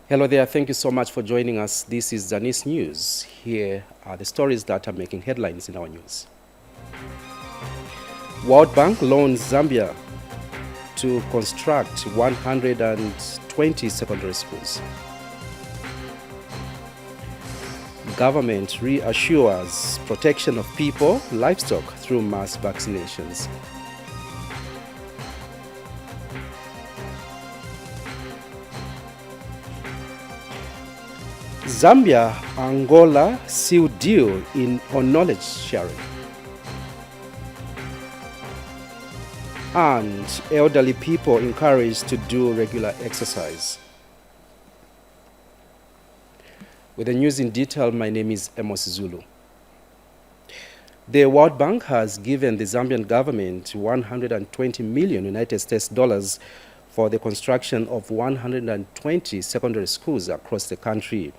Hello there, thank you so much for joining us. This is ZANIS News. Here are the stories that are making headlines in our news. World Bank loans Zambia to construct 120 secondary schools. Government reassures protection of people, livestock through mass vaccinations. Zambia, Angola seal deal on knowledge sharing. And elderly people encouraged to do regular exercise. With the news in detail, my name is Amos Zulu. The World Bank has given the Zambian government 120 million United States dollars for the construction of 120 secondary schools across the country.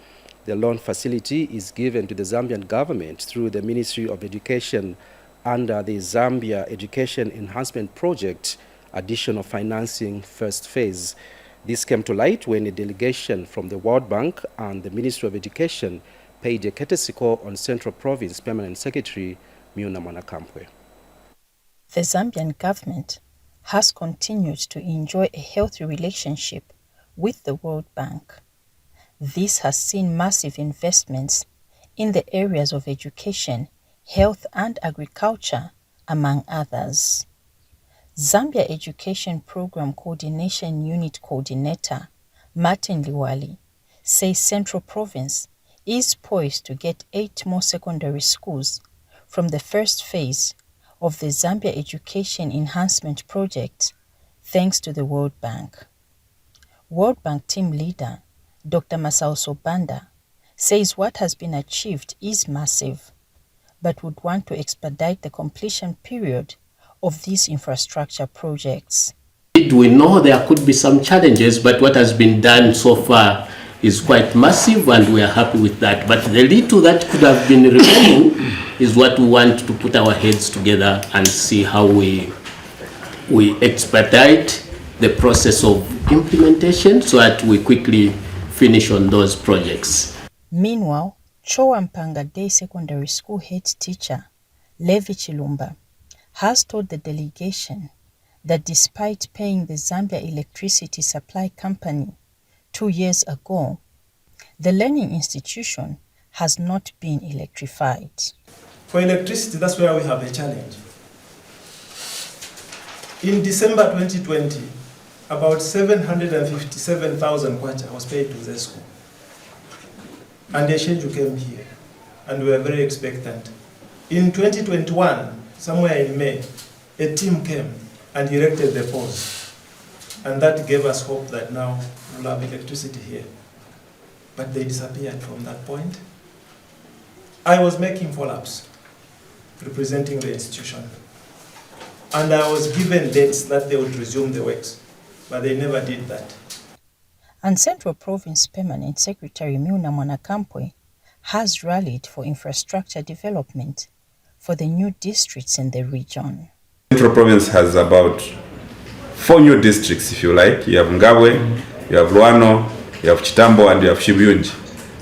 The loan facility is given to the Zambian government through the Ministry of Education under the Zambia Education Enhancement Project Additional Financing First Phase. This came to light when a delegation from the World Bank and the Ministry of Education paid a courtesy call on Central Province Permanent Secretary Miuna Mwanakampwe. The Zambian government has continued to enjoy a healthy relationship with the World Bank. This has seen massive investments in the areas of education, health and agriculture, among others. Zambia Education Program Coordination Unit Coordinator Martin Liwali says Central Province is poised to get 8 more secondary schools from the first phase of the Zambia Education Enhancement Project, thanks to the World Bank. World Bank team leader Dr. Masao Sobanda says what has been achieved is massive, but would want to expedite the completion period of these infrastructure projects. We know there could be some challenges, but what has been done so far is quite massive and we are happy with that. But the little that could have been remaining is what we want to put our heads together and see how we expedite the process of implementation so that we quickly finish on those projects. Meanwhile, Chowampanga Day Secondary School head teacher Levi Chilumba has told the delegation that despite paying the Zambia Electricity Supply Company 2 years ago, the learning institution has not been electrified. For electricity, that's where we have a challenge. In December 2020, about 757,000 kwacha was paid to the school. And the schedule came here, and we were very expectant. In 2021, somewhere in May, a team came and erected the poles. And that gave us hope that now we'll have electricity here. But they disappeared from that point. I was making follow-ups, representing the institution. And I was given dates that they would resume the works, but they never did that. And Central Province Permanent Secretary Miuna Mwanakampwe has rallied for infrastructure development for the new districts in the region. Central Province has about 4 new districts, if you like. You have Ngabwe, you have Luano, you have Chitambo, and you have Shibuyunji.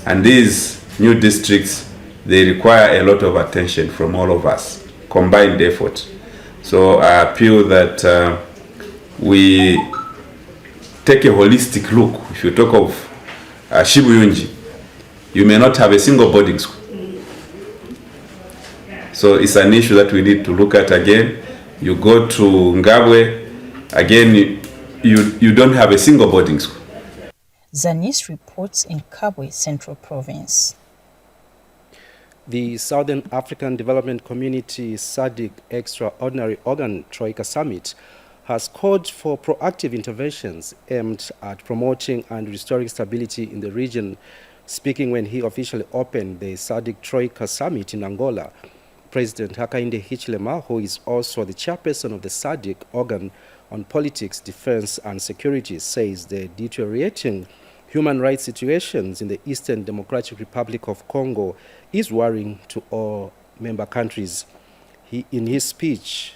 And these new districts, they require a lot of attention from all of us, combined effort. So I appeal that we take a holistic look. If you talk of Shibuyunji, you may not have a single boarding school. So it's an issue that we need to look at again. You go to Ngabwe, again, you don't have a single boarding school. ZANIS reports in Kabwe, Central Province. The Southern African Development Community SADC Extraordinary Organ Troika Summit has called for proactive interventions aimed at promoting and restoring stability in the region. Speaking when he officially opened the SADC Troika Summit in Angola, President Hakainde Hichilema, who is also the chairperson of the SADC organ on politics, defense and security, says the deteriorating human rights situations in the Eastern Democratic Republic of Congo is worrying to all member countries. In his speech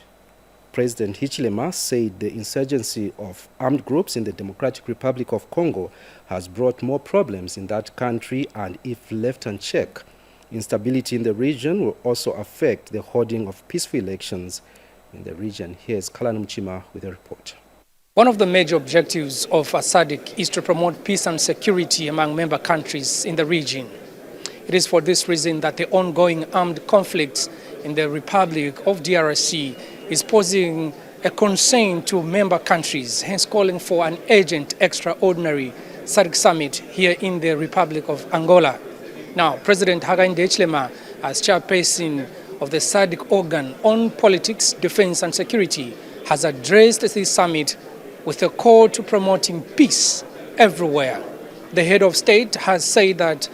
President Hichilema said the insurgency of armed groups in the Democratic Republic of Congo has brought more problems in that country, and if left unchecked, instability in the region will also affect the holding of peaceful elections in the region. Here's Kalan Mchima with a report. One of the major objectives of SADC is to promote peace and security among member countries in the region. It is for this reason that the ongoing armed conflicts in the Republic of DRC is posing a concern to member countries, hence calling for an urgent, extraordinary SADC summit here in the Republic of Angola. Now, President Hakainde Hichilema, as chairperson of the SADC organ on politics, defense and security, has addressed this summit with a call to promoting peace everywhere. The head of state has said that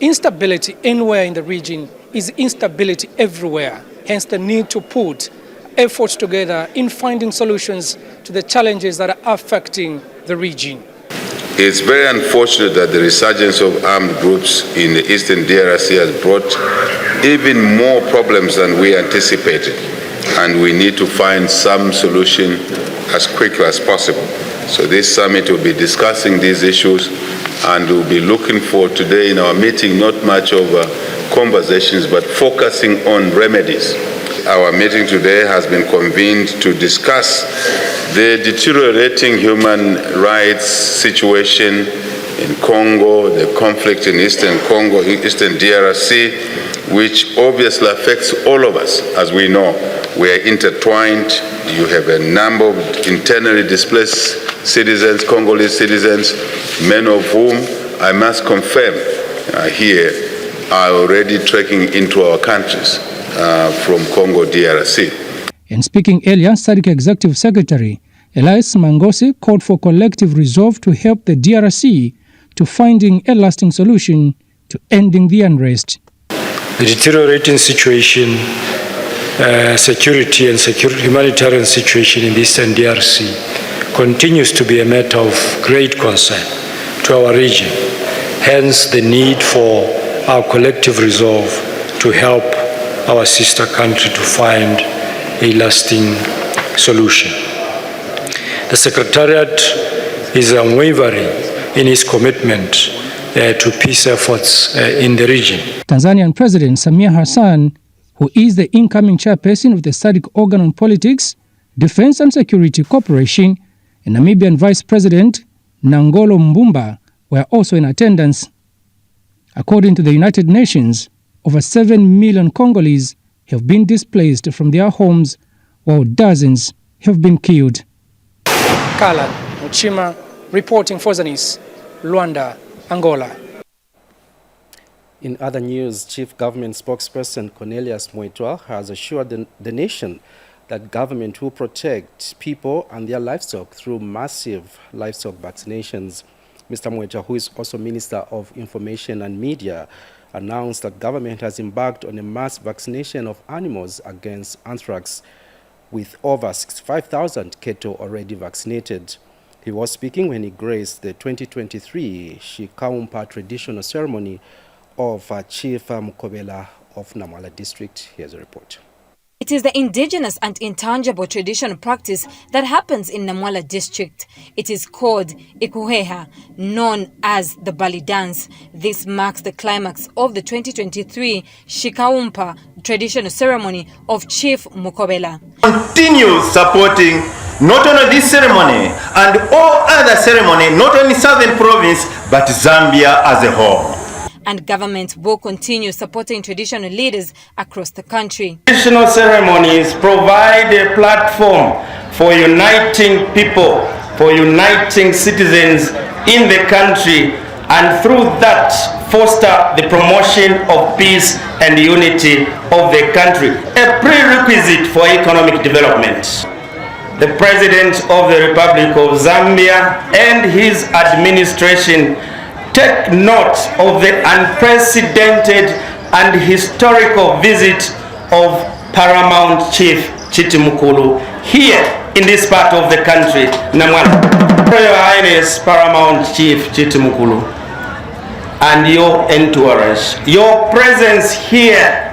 instability anywhere in the region is instability everywhere, hence the need to put efforts together in finding solutions to the challenges that are affecting the region. It's very unfortunate that the resurgence of armed groups in the eastern DRC has brought even more problems than we anticipated, and we need to find some solution as quickly as possible. So this summit will be discussing these issues, and we'll be looking for today in our meeting not much of conversations but focusing on remedies. Our meeting today has been convened to discuss the deteriorating human rights situation in Congo, the conflict in eastern Congo, eastern DRC, which obviously affects all of us. As we know, we are intertwined. You have a number of internally displaced citizens, Congolese citizens, many of whom I must confirm here are already trekking into our countries from Congo DRC. In speaking earlier, SADC Executive Secretary Elias Mangosi called for collective resolve to help the DRC to finding a lasting solution to ending the unrest. The deteriorating situation, security and humanitarian situation in the eastern DRC continues to be a matter of great concern to our region. Hence the need for our collective resolve to help our sister country to find a lasting solution. The Secretariat is unwavering in its commitment to peace efforts in the region. Tanzanian President Samia Hassan, who is the incoming chairperson of the SADC organ on politics, defense and security cooperation, and Namibian Vice President Nangolo Mbumba were also in attendance. According to the United Nations, over 7 million Congolese have been displaced from their homes, while dozens have been killed. Kala Mchima reporting for ZANIS, Luanda, Angola. In other news, Chief Government Spokesperson Cornelius Mweitwa has assured the nation that government will protect people and their livestock through massive livestock vaccinations. Mr. Mweitwa, who is also Minister of Information and Media, announced that government has embarked on a mass vaccination of animals against anthrax, with over 65,000 cattle already vaccinated. He was speaking when he graced the 2023 Shikaumpa traditional ceremony of Chief Mukobela of Namwala district. Here's a report. It is the indigenous and intangible traditional practice that happens in Namwala district. It is called Ikuheha, known as the Bali dance. This marks the climax of the 2023 Shikaumpa traditional ceremony of Chief Mukobela. Continue supporting not only this ceremony and all other ceremony, not only Southern Province, but Zambia as a whole. And government will continue supporting traditional leaders across the country. Traditional ceremonies provide a platform for uniting people, for uniting citizens in the country, and through that foster the promotion of peace and unity of the country, a prerequisite for economic development. The President of the Republic of Zambia and his administration take note of the unprecedented and historical visit of Paramount Chief Chitimukulu here in this part of the country, Namwala. Royal Highness Paramount Chief Chitimukulu and your entourage, your presence here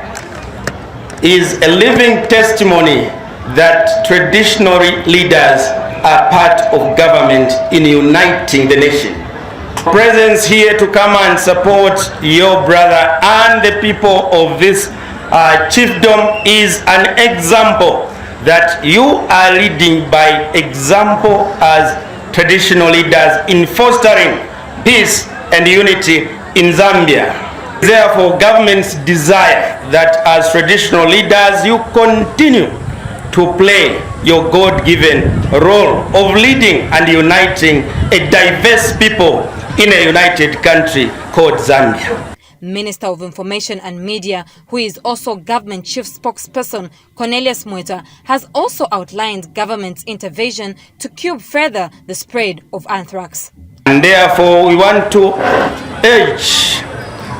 is a living testimony that traditional leaders are part of government in uniting the nation. Presence here to come and support your brother and the people of this chiefdom is an example that you are leading by example as traditional leaders in fostering peace and unity in Zambia. Therefore, government's desire that as traditional leaders you continue to play your God-given role of leading and uniting a diverse people in a united country called Zambia. Minister of Information and Media, who is also government chief spokesperson, Cornelius Mweta, has also outlined government's intervention to curb further the spread of anthrax. And therefore, we want to urge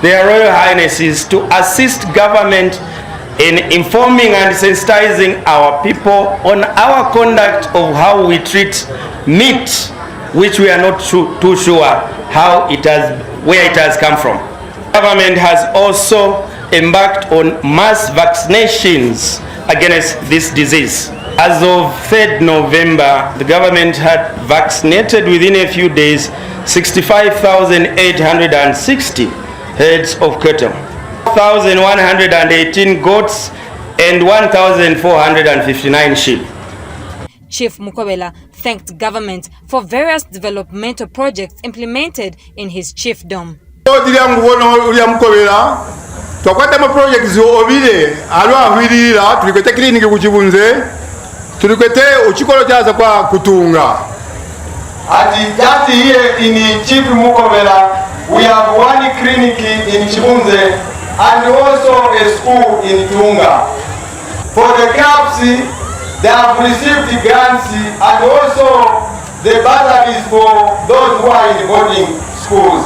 their Royal Highnesses to assist government in informing and sensitizing our people on our conduct of how we treat meat, which we are not too sure how it has, where it has come from. Government has also embarked on mass vaccinations against this disease. As of 3rd November, the government had vaccinated within a few days 65,860 heads of cattle, 1,118 goats, and 1,459 sheep. Chief Mukobela thanked government for various developmental projects implemented in his chiefdom. Twakwata projects obile alwahwirira tulikwete clinic kuchibunze tulikwete uchikolo chaza kwa kutunga ati just here in Chief Mukobela we have one clinic in Chibunze and also a school in Tunga. For the CAPS they have received grants and also the bursaries for those who are in boarding schools.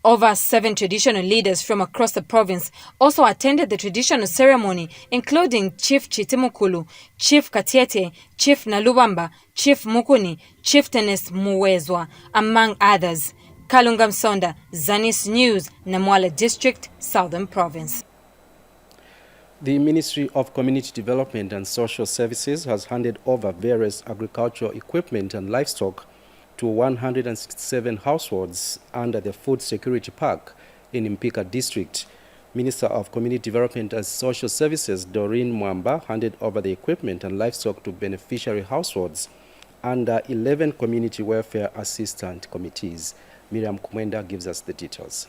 Over 7 traditional leaders from across the province also attended the traditional ceremony, including Chief Chitimukulu, Chief Katiete, Chief Nalubamba, Chief Mukuni, Chieftainess Muwezwa, among others. Kalunga Msonda, ZANIS News, Namwala District, Southern Province. The Ministry of Community Development and Social Services has handed over various agricultural equipment and livestock to 167 households under the Food Security Park in Mpika District. Minister of Community Development and Social Services Doreen Mwamba handed over the equipment and livestock to beneficiary households under 11 community welfare assistant committees. Miriam Kumwenda gives us the details.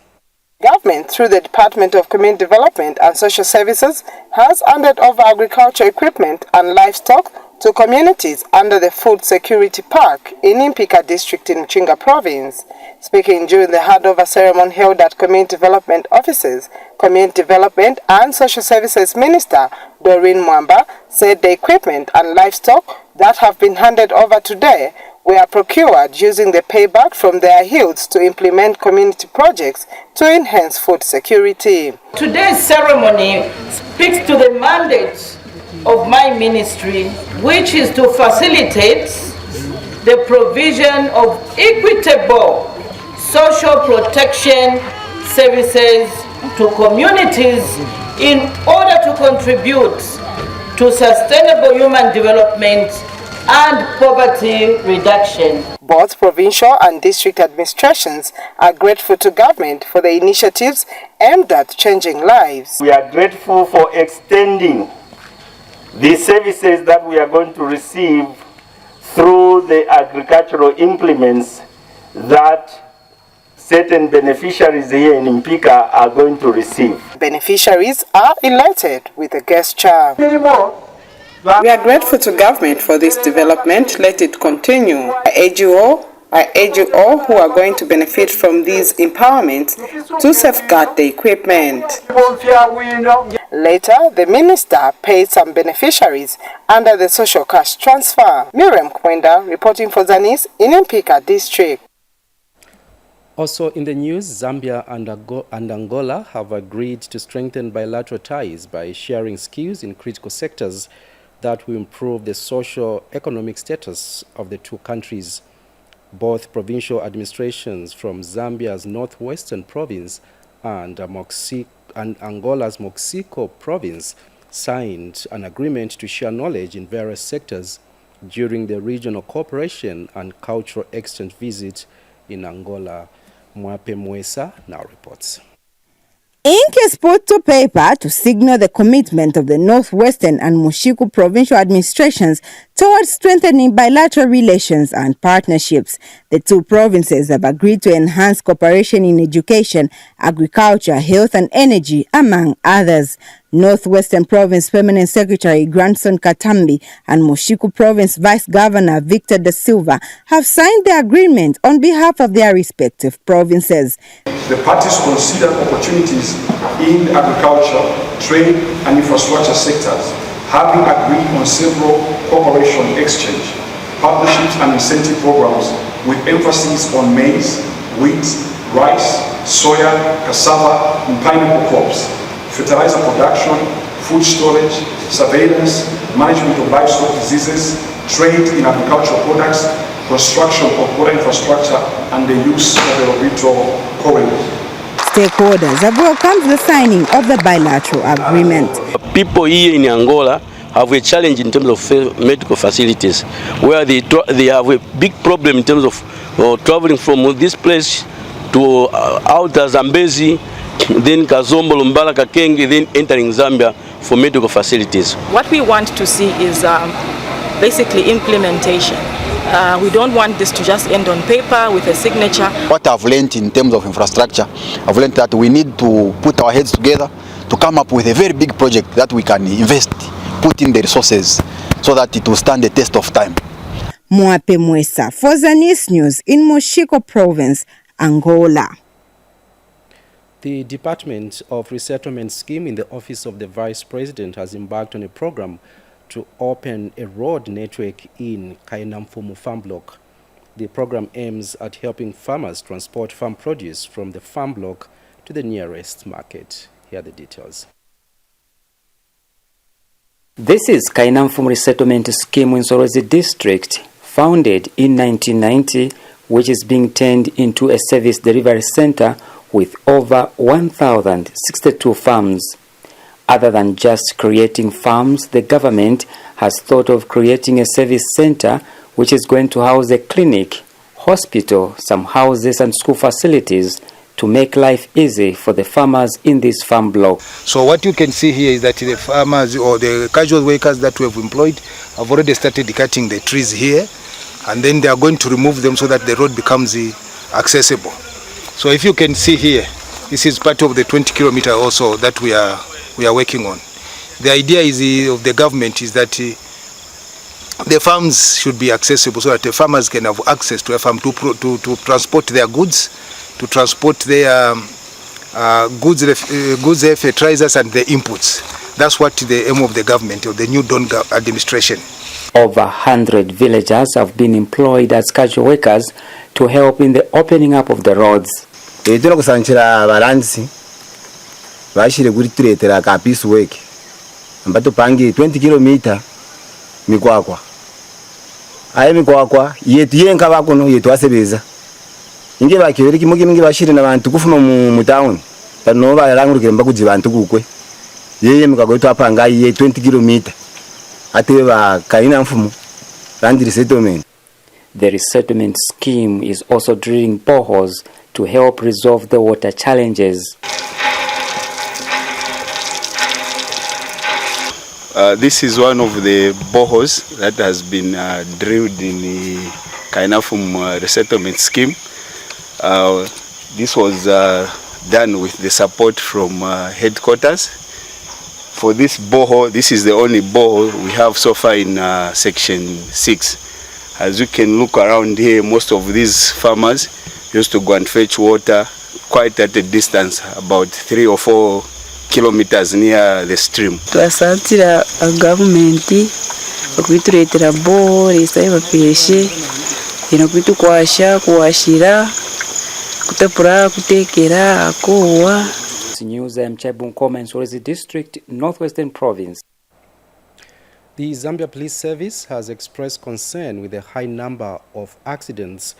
Government, through the Department of Community Development and Social Services, has handed over agricultural equipment and livestock to communities under the Food Security Park in Mpika District in Mchinga Province. Speaking during the handover ceremony held at Community Development Offices, Community Development and Social Services Minister Doreen Mwamba said the equipment and livestock that have been handed over today were procured using the payback from their yields to implement community projects to enhance food security. Today's ceremony speaks to the mandate of my ministry, which is to facilitate the provision of equitable social protection services to communities in order to contribute to sustainable human development and poverty reduction. Both provincial and district administrations are grateful to government for the initiatives aimed at changing lives. We are grateful for extending the services that we are going to receive through the agricultural implements that certain beneficiaries here in Mpika are going to receive. Beneficiaries are elated with a gesture. We are grateful to government for this development. Let it continue. I urge you all who are going to benefit from these empowerments to safeguard the equipment. Later, the minister paid some beneficiaries under the social cash transfer. Miriam Kwenda reporting for ZANIS in Mpika District. Also in the news, Zambia and Angola have agreed to strengthen bilateral ties by sharing skills in critical sectors that will improve the socio-economic status of the two countries. Both provincial administrations from Zambia's northwestern province and Angola's Moxico province signed an agreement to share knowledge in various sectors during the regional cooperation and cultural exchange visit in Angola. Mwape Mwesa now reports. Ink is put to paper to signal the commitment of the Northwestern and Moshiku provincial administrations towards strengthening bilateral relations and partnerships. The two provinces have agreed to enhance cooperation in education, agriculture, health and energy, among others. Northwestern Province Permanent Secretary Grandson Katambi and Moshiku Province Vice Governor Victor Da Silva have signed the agreement on behalf of their respective provinces. The parties consider opportunities in agriculture, trade and infrastructure sectors, having agreed on several cooperation exchange, partnerships and incentive programs with emphasis on maize, wheat, rice, soya, cassava and pineapple crops, fertilizer production, food storage, surveillance, management of livestock diseases, trade in agricultural products, construction of water infrastructure, and the use of the Robito corridor. Stakeholders have welcomed the signing of the bilateral agreement. People here in Angola have a challenge in terms of medical facilities, where they have a big problem in terms of traveling from this place to outer Zambezi, then Kazombo, Lumbala, Kakenge, then entering Zambia for medical facilities. What we want to see is basically implementation. We don't want this to just end on paper with a signature. What I've learned in terms of infrastructure, I've learned that we need to put our heads together to come up with a very big project that we can invest, put in the resources so that it will stand the test of time. Mwape Mwesa for ZANIS News in Moshiko Province, Angola. The Department of Resettlement Scheme in the Office of the Vice President has embarked on a program to open a road network in Kainamfumu farm block. The program aims at helping farmers transport farm produce from the farm block to the nearest market. Here are the details. This is Kainamfumu Resettlement Scheme in Soroti District, founded in 1990, which is being turned into a service delivery center with over 1,062 farms. Other than just creating farms, the government has thought of creating a service center which is going to house a clinic, hospital, some houses and school facilities to make life easy for the farmers in this farm block. So what you can see here is that the farmers or the casual workers that we have employed have already started cutting the trees here, and then they are going to remove them so that the road becomes accessible. So if you can see here, this is part of the 20 kilometer also that we are working on. The idea is of the government is that the farms should be accessible so that the farmers can have access to a farm to transport their goods, to transport their goods, fertilizers and the inputs. That's what the aim of the government, of the new Dawn administration. Over 100 villagers have been employed as casual workers to help in the opening up of the roads. Tino kusanchira balansi bashire kuri turetera ka piece work ambato pangi 20 km mikwakwa aye mikwakwa yetu yenka bakuno yetu asebeza inge bakiriki mugi bashire nabantu kufuma mu town tano barangurukira mbakuzi bantu kukwe yeye mikwago yetu apanga ye 20 km atebe ba Kainamfumu land resettlement. The resettlement scheme is also drilling boreholes to help resolve the water challenges. This is one of the boreholes that has been drilled in the Kainamfumu resettlement scheme. This was done with the support from headquarters. For this borehole, this is the only borehole we have so far in section 6. As you can look around here, most of these farmers used to go and fetch water quite at a distance, about 3 or 4 kilometers near the stream. Twasatira government okuituretera bore isaiba peshe inokuitu kwasha kuwashira kutapura kutekera akowa. News Mchabunkoma in Soroti District, Northwestern Province. The Zambia Police Service has expressed concern with the high number of accidents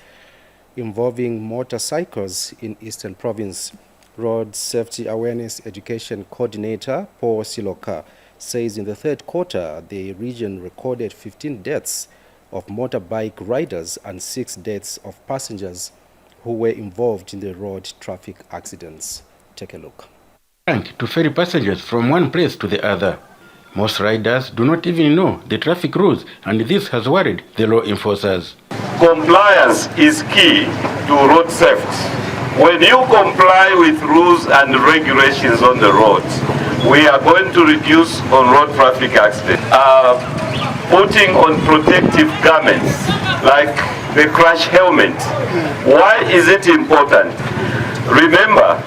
involving motorcycles in Eastern Province. Road Safety Awareness Education Coordinator Paul Siloka says in the third quarter, the region recorded 15 deaths of motorbike riders and 6 deaths of passengers who were involved in the road traffic accidents. Take a look. To ferry passengers from one place to the other. Most riders do not even know the traffic rules, and this has worried the law enforcers. Compliance is key to road safety. When you comply with rules and regulations on the roads, we are going to reduce on road traffic accidents. Putting on protective garments like the crash helmet. Why is it important? Remember,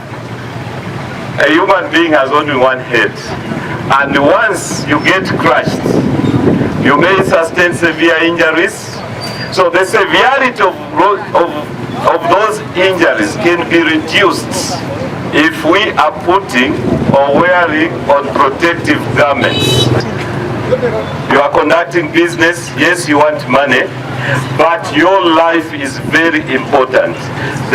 a human being has only one head, and once you get crushed, you may sustain severe injuries. So the severity of those injuries can be reduced if we are putting or wearing on protective garments. You are conducting business, yes, you want money, but your life is very important.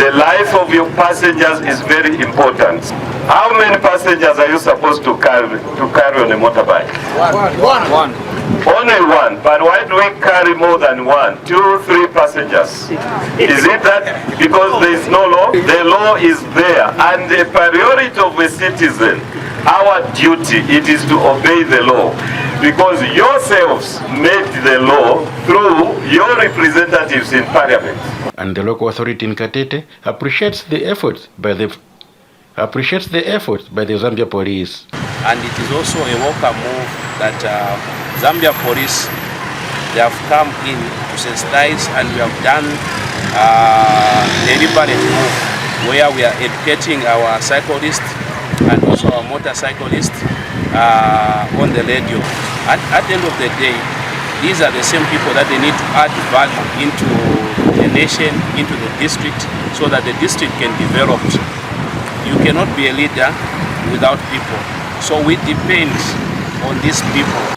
The life of your passengers is very important. How many passengers are you supposed to carry on a motorbike? One. Only one. But why do we carry more than 1, 2, 3 passengers? Is it that because there is no law? The law is there, and the priority of a citizen, our duty, it is to obey the law. Because yourselves made the law through your representatives in parliament. And the local authority in Katete appreciates the efforts by the Zambia police. And it is also a welcome move that Zambia police, they have come in to sensitize, and we have done a deliberate move where we are educating our cyclists and also our motorcyclists on the radio. At the end of the day, these are the same people that they need to add value into the nation, into the district, so that the district can develop. You cannot be a leader without people. So we depend on these people.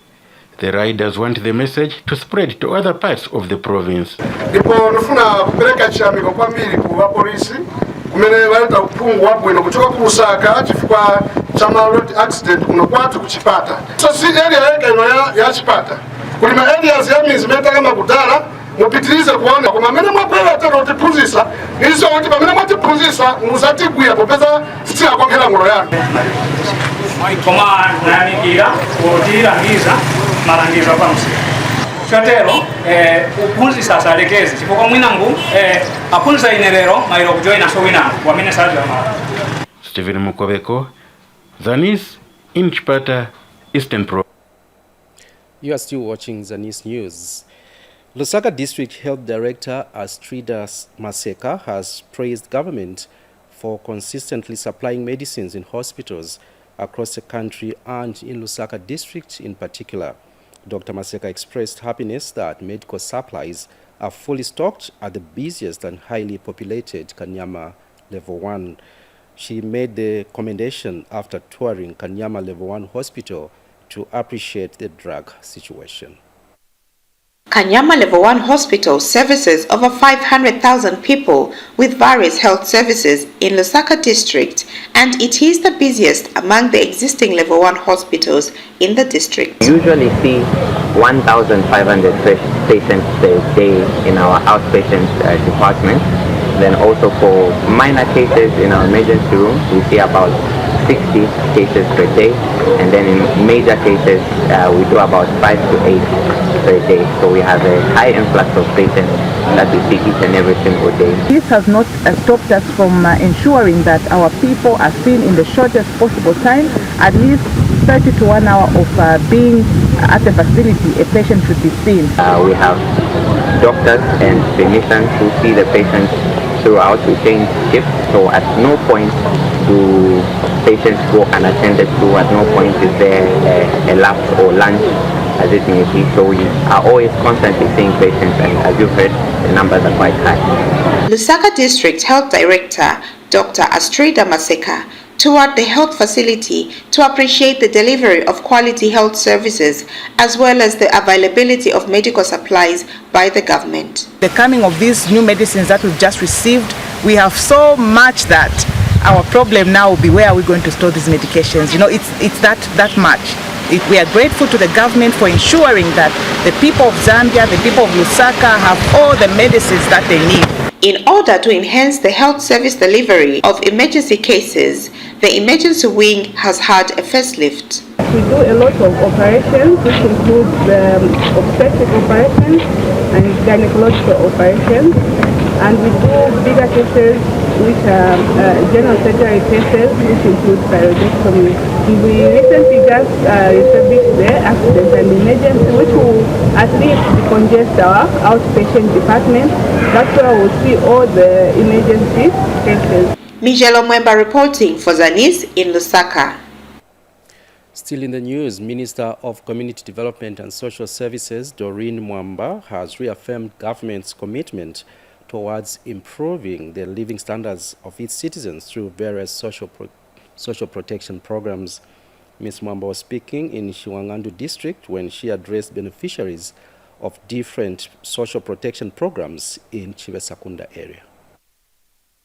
The riders want the message to spread to other parts of the province. Ndipo nufuna kupeleka chamiko kwambiri ku polisi kumene waleta uphungu wabwino kuchoka ku Lusaka chifukwa cha road accident kuno kwatu kuchipata. So si area yake ino ya chipata. Kulima areas ya mizimeta kama kudala mupitirize kuona kwa mamene mwapela tano utipunzisa nizo kuti pamene mwatipunzisa muzatigwira popeza sitia kwakhela ngolo yanu. Koma nanigira utirangiza marangiza pamsi. Chatero upunzisa salekezi chifukwa mwinangu apunza inerero mairo kujoina so winangu wamene sajja mara. Stephen Mukobeko, ZANIS in Chipata, Eastern Pro. You are still watching ZANIS News. Lusaka District Health Director Astrida Maseka has praised government for consistently supplying medicines in hospitals across the country and in Lusaka District in particular. Dr. Maseka expressed happiness that medical supplies are fully stocked at the busiest and highly populated Kanyama Level 1. She made the commendation after touring Kanyama Level 1 Hospital to appreciate the drug situation. Kanyama Level 1 Hospital services over 500,000 people with various health services in Lusaka District, and it is the busiest among the existing Level 1 hospitals in the district. We usually see 1,500 patients per day in our outpatient department. Then also for minor cases in our emergency room, we see about 60 cases per day, and then in major cases we do about 5 to 8 per day. So we have a high influx of patients that we see each and every single day. This has not stopped us from ensuring that our people are seen in the shortest possible time, at least 30 to 1 hour of being at the facility a patient should be seen. We have doctors and clinicians who see the patients throughout. We change shifts, so at no point do patients go unattended to, at no point is there a lapse or lunch as it may be. So we are always constantly seeing patients, and as you've heard, the numbers are quite high. Lusaka District Health Director Dr. Astrida Maseka toured the health facility to appreciate the delivery of quality health services as well as the availability of medical supplies by the government. The coming of these new medicines that we've just received, we have so much that our problem now will be where are we going to store these medications. You know, it's that much. We are grateful to the government for ensuring that the people of Zambia, the people of Lusaka have all the medicines that they need. In order to enhance the health service delivery of emergency cases, the emergency wing has had a facelift. We do a lot of operations, which includes obstetric operations and gynecological operations, and we do bigger cases, which are general surgery cases, which include thyroidectomy. We recently just established the accident and emergency, which will at least decongest our outpatient department. That's where we'll see all the emergency cases. Mijelo Mwemba reporting for ZANIS in Lusaka. Still in the news, Minister of Community Development and Social Services, Doreen Mwamba, has reaffirmed government's commitment towards improving the living standards of its citizens through various social protection programs. Ms. Mwamba was speaking in Shiwangandu district when she addressed beneficiaries of different social protection programs in Chivesakunda area.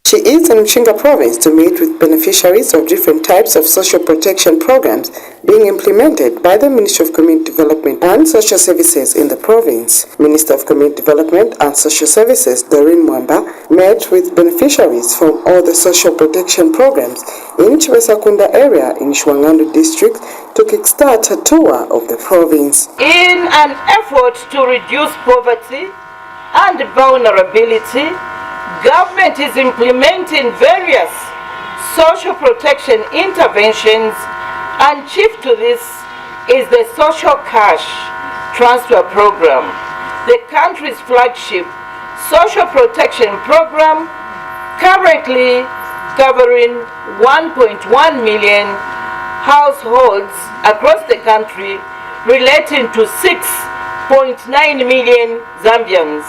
She is in Moso Province to meet with beneficiaries of different types of social protection programs being implemented by the Ministry of Community Development and Social Services in the province. Minister of Community Development and Social Services, Doreen Mwamba, met with beneficiaries from all the social protection programs in Chivesakunda area in Shiwangandu district to kickstart a tour of the province. In an effort to reduce poverty and vulnerability, government is implementing various social protection interventions, and chief to this is the Social Cash Transfer Program, the country's flagship social protection program, currently covering 1.1 million households across the country, relating to 6.9 million Zambians.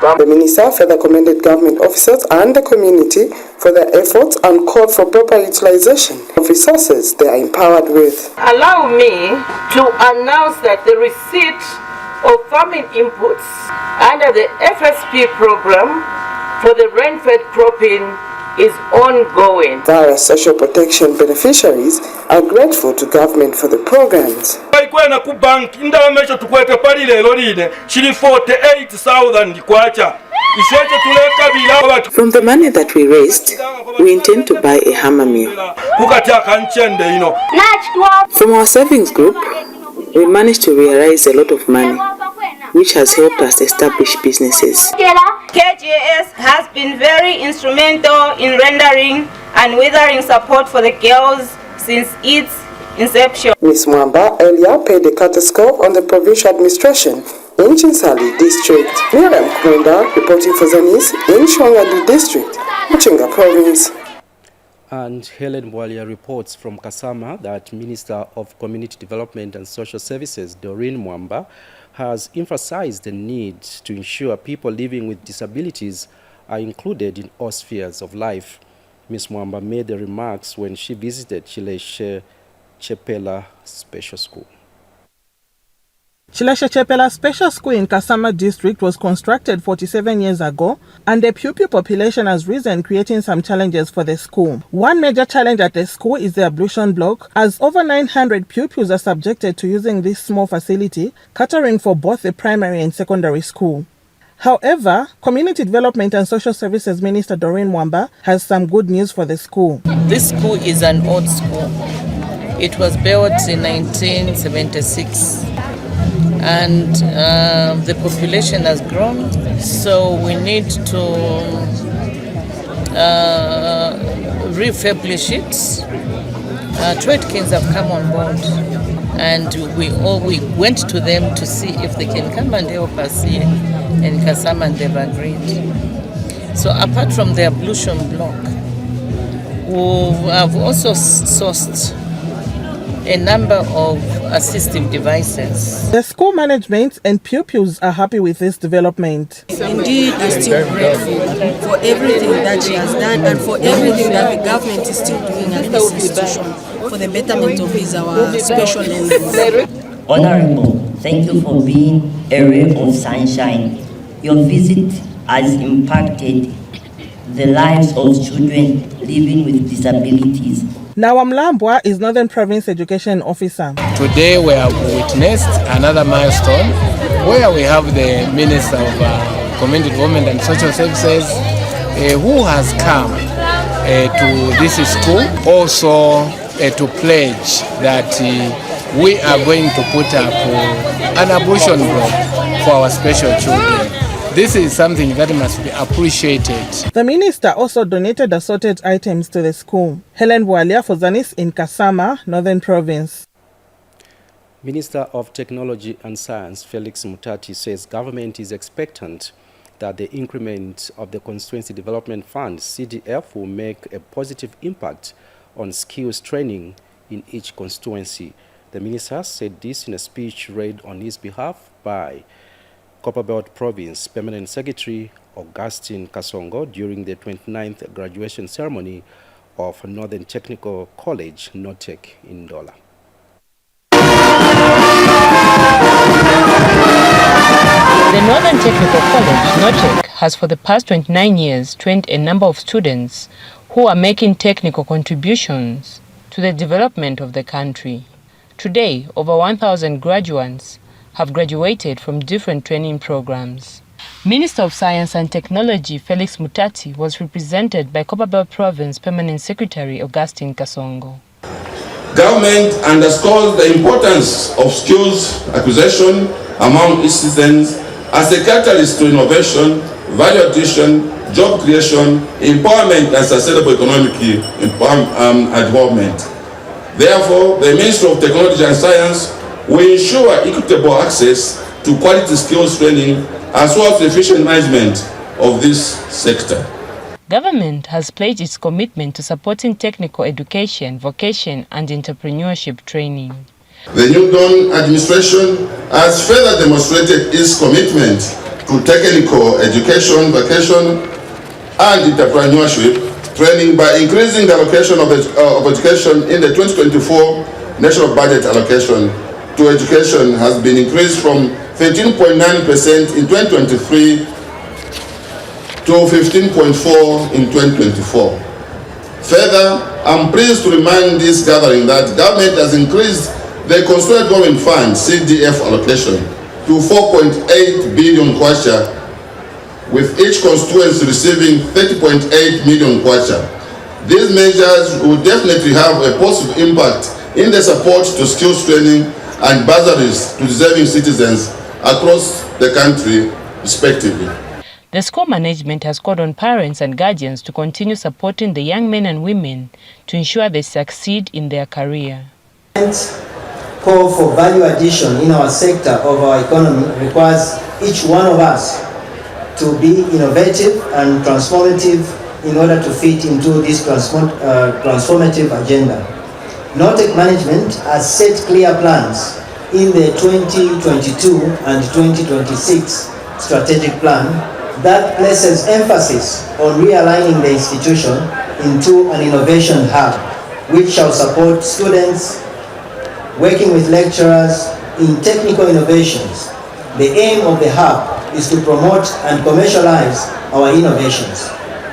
The minister further commended government officers and the community for their efforts and called for proper utilization of resources they are empowered with. Allow me to announce that the receipt of farming inputs under the FSP program for the rain-fed cropping is ongoing. Various social protection beneficiaries are grateful to government for the programs. From the money that we raised, we intend to buy a hammer mill. From our savings group, we managed to realize a lot of money, which has helped us establish businesses. KGS has been very instrumental in rendering and weathering support for the girls since its inception. Ms. Mwamba earlier paid a courtesy call on the provincial administration in Chinsali district. Miriam Kwenda reporting for ZANIS in Shiwangandu district, Moso Province. And Helen Bwalia reports from Kasama that Minister of Community Development and Social Services, Doreen Mwamba, has emphasized the need to ensure people living with disabilities are included in all spheres of life. Ms. Mwamba made the remarks when she visited Chileshe Chepela Special School. Chileshe Chepela Special School in Kasama district was constructed 47 years ago, and the pupil population has risen, creating some challenges for the school. One major challenge at the school is the ablution block, as over 900 pupils are subjected to using this small facility, catering for both the primary and secondary school. However, Community Development and Social Services Minister Doreen Mwamba has some good news for the school. This school is an old school. It was built in 1976. And the population has grown, so we need to refurbish it. Trade kings have come on board, and we went to them to see if they can come and help us here in Kasama, and they've agreed. So apart from the ablution block, we have also sourced a number of assistive devices. The school management and pupils are happy with this development. Indeed, I'm still grateful for everything that she has done and for everything that the government is still doing at this institution for the betterment of our special learners. Honorable, thank you for being a ray of sunshine. Your visit has impacted the lives of children living with disabilities Nawa Mlambwa is Northern Province Education Officer. Today we have witnessed another milestone where we have the Minister of Community Development and Social Services who has come to this school also to pledge that we are going to put up an abortion block for our special children. This is something that must be appreciated. The minister also donated assorted items to the school. Helen Bwalia for ZANIS in Kasama, Northern Province. Minister of Technology and Science Felix Mutati says government is expectant that the increment of the Constituency Development Fund, CDF, will make a positive impact on skills training in each constituency. The minister said this in a speech read on his behalf by Copperbelt Province Permanent Secretary Augustine Kasongo during the 29th graduation ceremony of Northern Technical College, NOTEC, in Ndola. The Northern Technical College, NOTEC, has for the past 29 years trained a number of students who are making technical contributions to the development of the country. Today, over 1,000 graduates have graduated from different training programs. Minister of Science and Technology Felix Mutati was represented by Copperbelt Province Permanent Secretary Augustine Kasongo. Government underscores the importance of skills acquisition among its citizens as a catalyst to innovation, value addition, job creation, empowerment and sustainable economic development. Therefore, the Ministry of Technology and Science will ensure equitable access to quality skills training as well as efficient management of this sector. Government has pledged its commitment to supporting technical education, vocation and entrepreneurship training. The New Dawn administration has further demonstrated its commitment to technical education, vocation and entrepreneurship training by increasing the allocation of education in the 2024 National Budget allocation to education has been increased from 13.9% in 2023 to 15.4% in 2024. Further, I'm pleased to remind this gathering that government has increased the Constituent Government Fund CDF allocation to 4.8 billion kwacha, with each constituency receiving 30.8 million kwacha. These measures will definitely have a positive impact in the support to skills training and bursaries to deserving citizens across the country, respectively. The school management has called on parents and guardians to continue supporting the young men and women to ensure they succeed in their career. Call for value addition in our sector of our economy requires each one of us to be innovative and transformative in order to fit into this transformative agenda. NOTEC management has set clear plans in the 2022 and 2026 strategic plan that places emphasis on realigning the institution into an innovation hub, which shall support students working with lecturers in technical innovations. The aim of the hub is to promote and commercialize our innovations.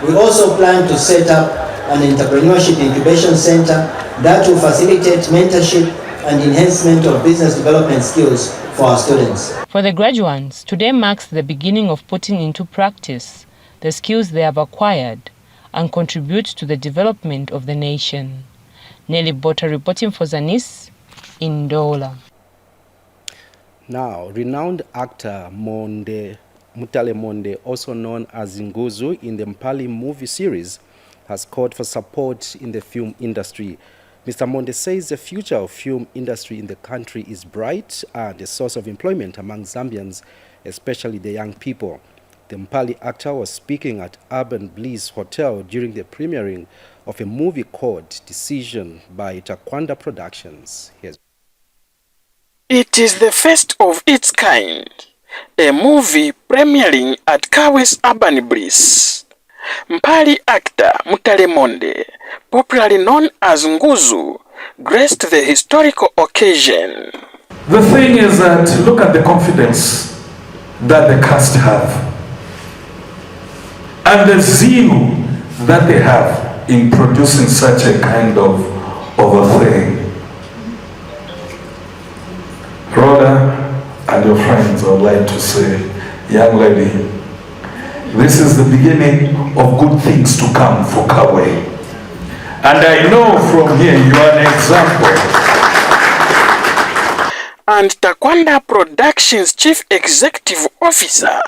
We also plan to set up an entrepreneurship incubation center that will facilitate mentorship and enhancement of business development skills for our students. For the graduates, today marks the beginning of putting into practice the skills they have acquired and contribute to the development of the nation. Nelly Bota reporting for ZANIS in Ndola. Now, renowned actor Mutale Monde, also known as Nguzu in the Mpali movie series, has called for support in the film industry. Mr. Monde says the future of film industry in the country is bright and a source of employment among Zambians, especially the young people. The Mpali actor was speaking at Urban Bliss Hotel during the premiering of a movie called Decision by Takwanda Productions. It is the first of its kind, a movie premiering at Kawe's Urban Bliss. Mpali actor Mutale Monde, popularly known as Nguzu, graced the historical occasion. The thing is that look at the confidence that the cast have and the zeal that they have in producing such a kind of of a thing. Rhoda and your friends, I would like to say, young lady, this is the beginning of good things to come for Kawe. And I know from here you are an example. And Takwanda Productions Chief Executive Officer,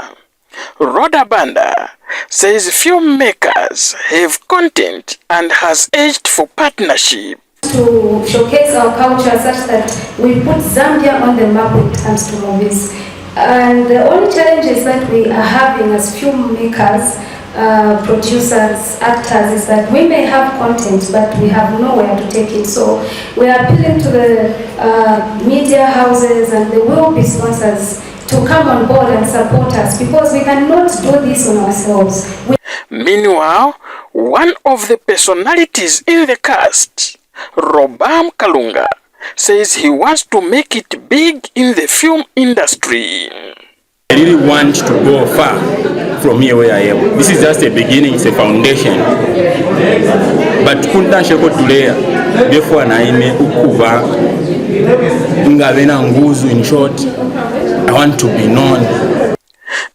Rhoda Banda, says filmmakers have content and has urged for partnership. To showcase our culture such that we put Zambia on the map when it comes to movies. And the only challenges that we are having as filmmakers, producers, actors, is that we may have content but we have nowhere to take it. So we are appealing to the media houses and the will-be sponsors to come on board and support us, because we cannot do this on ourselves. Meanwhile, one of the personalities in the cast, Robam Kalunga, says he wants to make it big in the film industry. I really want to go far from here where I am. This is just a beginning, it's a foundation. But kunta sheko tulea, therefore naime ukuva ngavena nguzu. In short, I want to be known.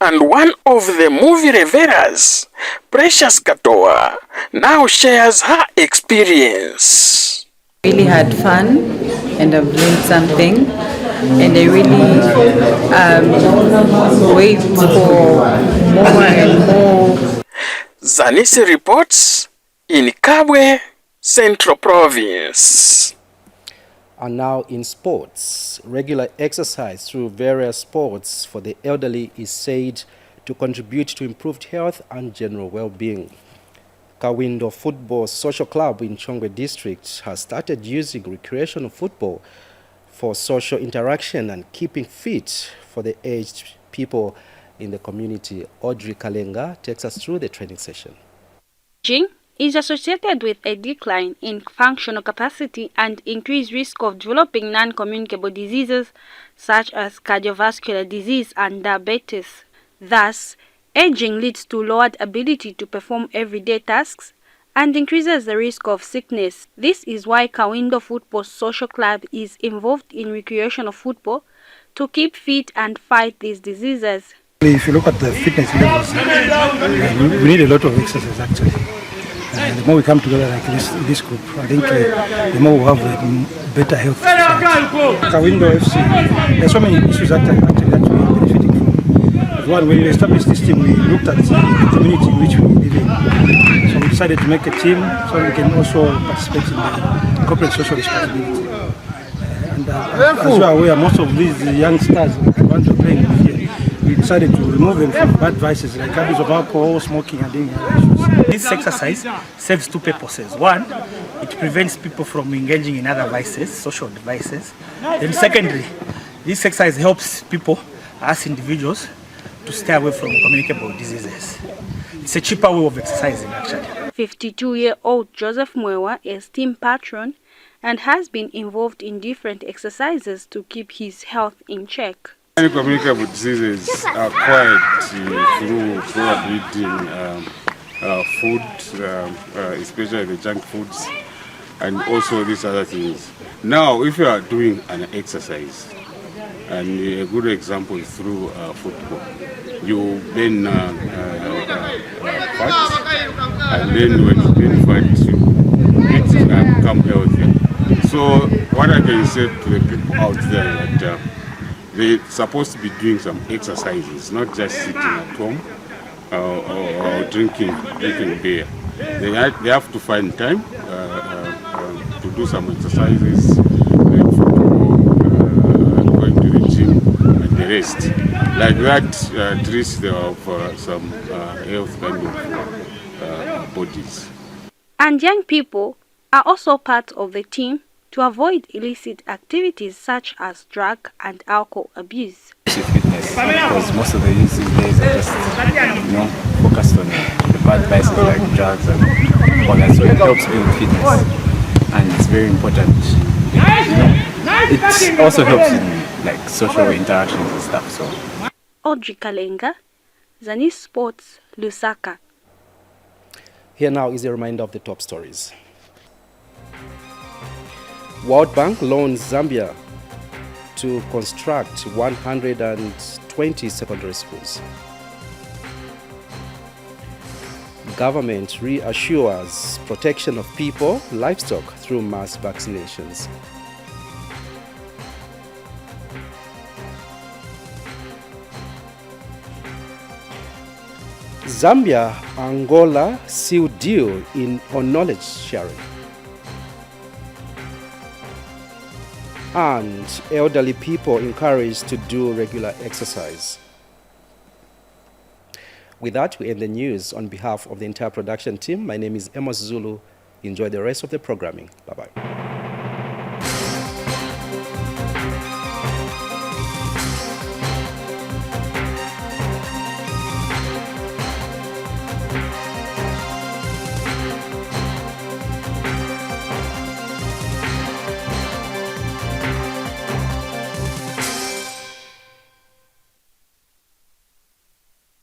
And one of the movie revelers, Precious Katoa, now shares her experience. Really had fun and I've learned something, and I really wait for more and more. ZANIS reports in Kabwe, Central Province. And now in sports, regular exercise through various sports for the elderly is said to contribute to improved health and general well-being. Kawindo Football Social Club in Chongwe District has started using recreational football for social interaction and keeping fit for the aged people in the community. Audrey Kalenga takes us through the training session. Aging is associated with a decline in functional capacity and increased risk of developing non-communicable diseases such as cardiovascular disease and diabetes. Thus, aging leads to lowered ability to perform everyday tasks and increases the risk of sickness. This is why Kawindo Football Social Club is involved in recreational football to keep fit and fight these diseases. If you look at the fitness levels, we need a lot of exercise actually. The more we come together like this group, I think the more we have a better health. Kawindo FC, there are so many issues that we are benefiting from. One, when we established this team, we looked at the community in which we live in. So we decided to make a team so we can also participate in the corporate social responsibility. As you are aware, most of these young stars that we want to play here, we decided to remove them from bad vices like abuse of alcohol, smoking, and doing other issues. This exercise serves two purposes. One, it prevents people from engaging in other vices, social vices. Then secondly, this exercise helps people, as individuals, to stay away from communicable diseases. It's a cheaper way of exercising actually. 52-year-old Joseph Mwewa is team patron and has been involved in different exercises to keep his health in check. Communicable diseases are acquired through probably eating food, especially the junk foods, and also these other things. Now, if you are doing an exercise, and a good example is through football, you burn fat, and then when you burn fat, you become healthy. So, what I can say to the people out there that they're supposed to be doing some exercises, not just sitting at home or drinking beer. They have to find time to do some exercises, like football, going to the gym, and the rest. Like that, at least they have some health kind of bodies. And young people are also part of the team to avoid illicit activities such as drug and alcohol abuse. Fitness, because most of the youth these days are just, focused on the bad vices like drugs and all that. So it helps build fitness, and it's very important. It also helps in like social interactions and stuff. So. Audrey Kalenga, ZANIS Sports, Lusaka. Here now is a reminder of the top stories. World Bank loans Zambia to construct 120 secondary schools. Government reassures protection of people, livestock through mass vaccinations. Zambia, Angola seal deal on knowledge sharing. And elderly people encouraged to do regular exercise. With that, we end the news. On behalf of the entire production team, my name is Moso Zulu. Enjoy the rest of the programming. Bye-bye.